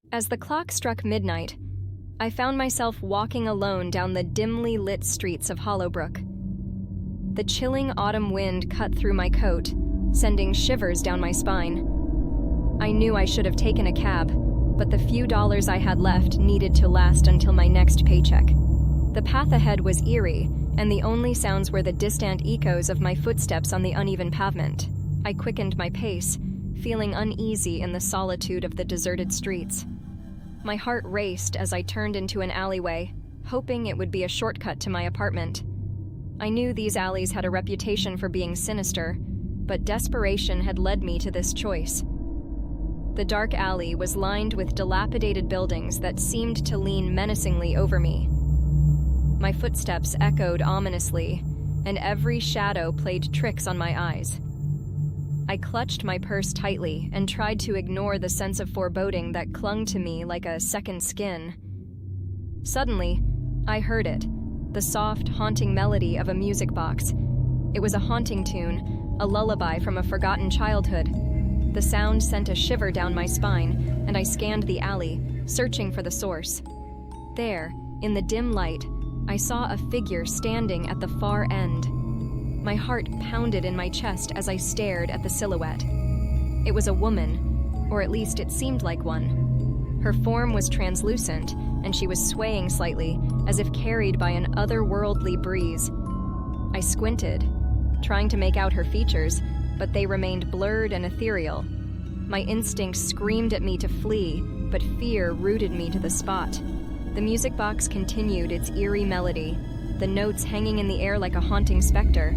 As the clock struck midnight, I found myself walking alone down the dimly lit streets of Hollowbrook. The chilling autumn wind cut through my coat, sending shivers down my spine. I knew I should have taken a cab, but the few dollars I had left needed to last until my next paycheck. The path ahead was eerie, and the only sounds were the distant echoes of my footsteps on the uneven pavement. I quickened my pace, feeling uneasy in the solitude of the deserted streets. My heart raced as I turned into an alleyway, hoping it would be a shortcut to my apartment. I knew these alleys had a reputation for being sinister, but desperation had led me to this choice. The dark alley was lined with dilapidated buildings that seemed to lean menacingly over me. My footsteps echoed ominously, and every shadow played tricks on my eyes. I clutched my purse tightly and tried to ignore the sense of foreboding that clung to me like a second skin. Suddenly, I heard it, the soft, haunting melody of a music box. It was a haunting tune, a lullaby from a forgotten childhood. The sound sent a shiver down my spine, and I scanned the alley, searching for the source. There, in the dim light, I saw a figure standing at the far end. My heart pounded in my chest as I stared at the silhouette. It was a woman, or at least it seemed like one. Her form was translucent, and she was swaying slightly, as if carried by an otherworldly breeze. I squinted, trying to make out her features, but they remained blurred and ethereal. My instincts screamed at me to flee, but fear rooted me to the spot. The music box continued its eerie melody, the notes hanging in the air like a haunting specter.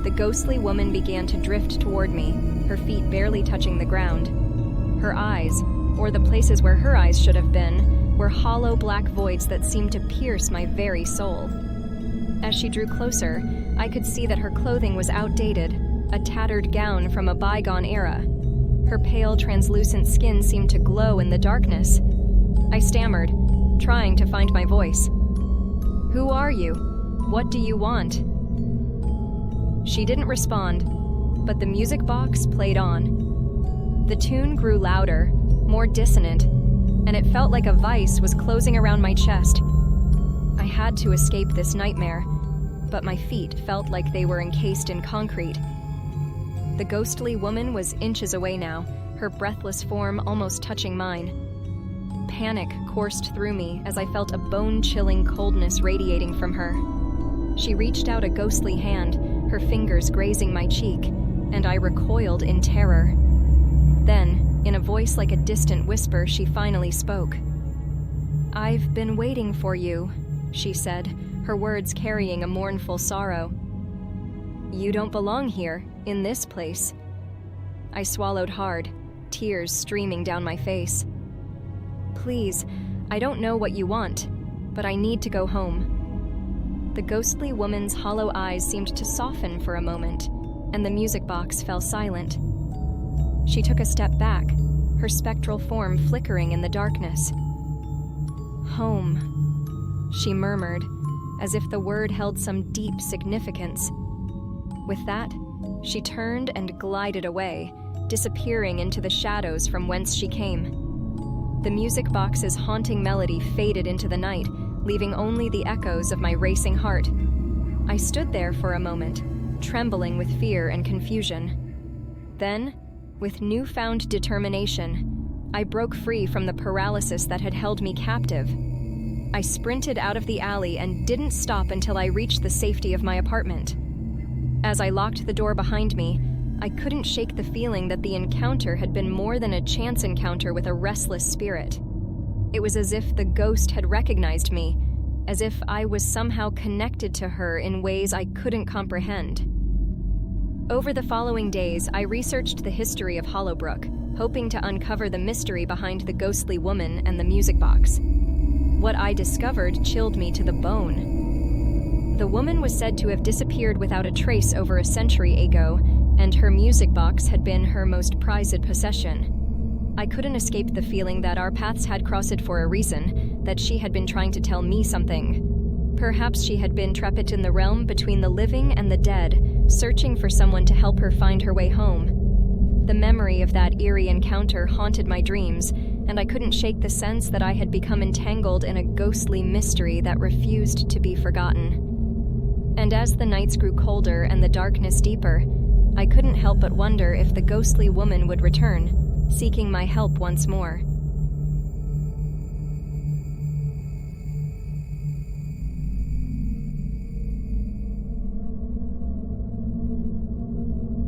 The ghostly woman began to drift toward me, her feet barely touching the ground. Her eyes, or the places where her eyes should have been, were hollow black voids that seemed to pierce my very soul. As she drew closer, I could see that her clothing was outdated, a tattered gown from a bygone era. Her pale, translucent skin seemed to glow in the darkness. I stammered, trying to find my voice. "Who are you? What do you want?" She didn't respond, but the music box played on. The tune grew louder, more dissonant, and it felt like a vice was closing around my chest. I had to escape this nightmare, but my feet felt like they were encased in concrete. The ghostly woman was inches away now, her breathless form almost touching mine. Panic coursed through me as I felt a bone-chilling coldness radiating from her. She reached out a ghostly hand, her fingers grazing my cheek, and I recoiled in terror. Then, in a voice like a distant whisper, she finally spoke. "I've been waiting for you," she said, her words carrying a mournful sorrow. "You don't belong here, in this place." I swallowed hard, tears streaming down my face. "Please, I don't know what you want, but I need to go home." The ghostly woman's hollow eyes seemed to soften for a moment, and the music box fell silent. She took a step back, her spectral form flickering in the darkness. "Home," she murmured, as if the word held some deep significance. With that, she turned and glided away, disappearing into the shadows from whence she came. The music box's haunting melody faded into the night, leaving only the echoes of my racing heart. I stood there for a moment, trembling with fear and confusion. Then, with newfound determination, I broke free from the paralysis that had held me captive. I sprinted out of the alley and didn't stop until I reached the safety of my apartment. As I locked the door behind me, I couldn't shake the feeling that the encounter had been more than a chance encounter with a restless spirit. It was as if the ghost had recognized me, as if I was somehow connected to her in ways I couldn't comprehend. Over the following days, I researched the history of Hollowbrook, hoping to uncover the mystery behind the ghostly woman and the music box. What I discovered chilled me to the bone. The woman was said to have disappeared without a trace over a century ago, and her music box had been her most prized possession. I couldn't escape the feeling that our paths had crossed for a reason, that she had been trying to tell me something. Perhaps she had been trapped in the realm between the living and the dead, searching for someone to help her find her way home. The memory of that eerie encounter haunted my dreams, and I couldn't shake the sense that I had become entangled in a ghostly mystery that refused to be forgotten. And as the nights grew colder and the darkness deeper, I couldn't help but wonder if the ghostly woman would return, seeking my help once more.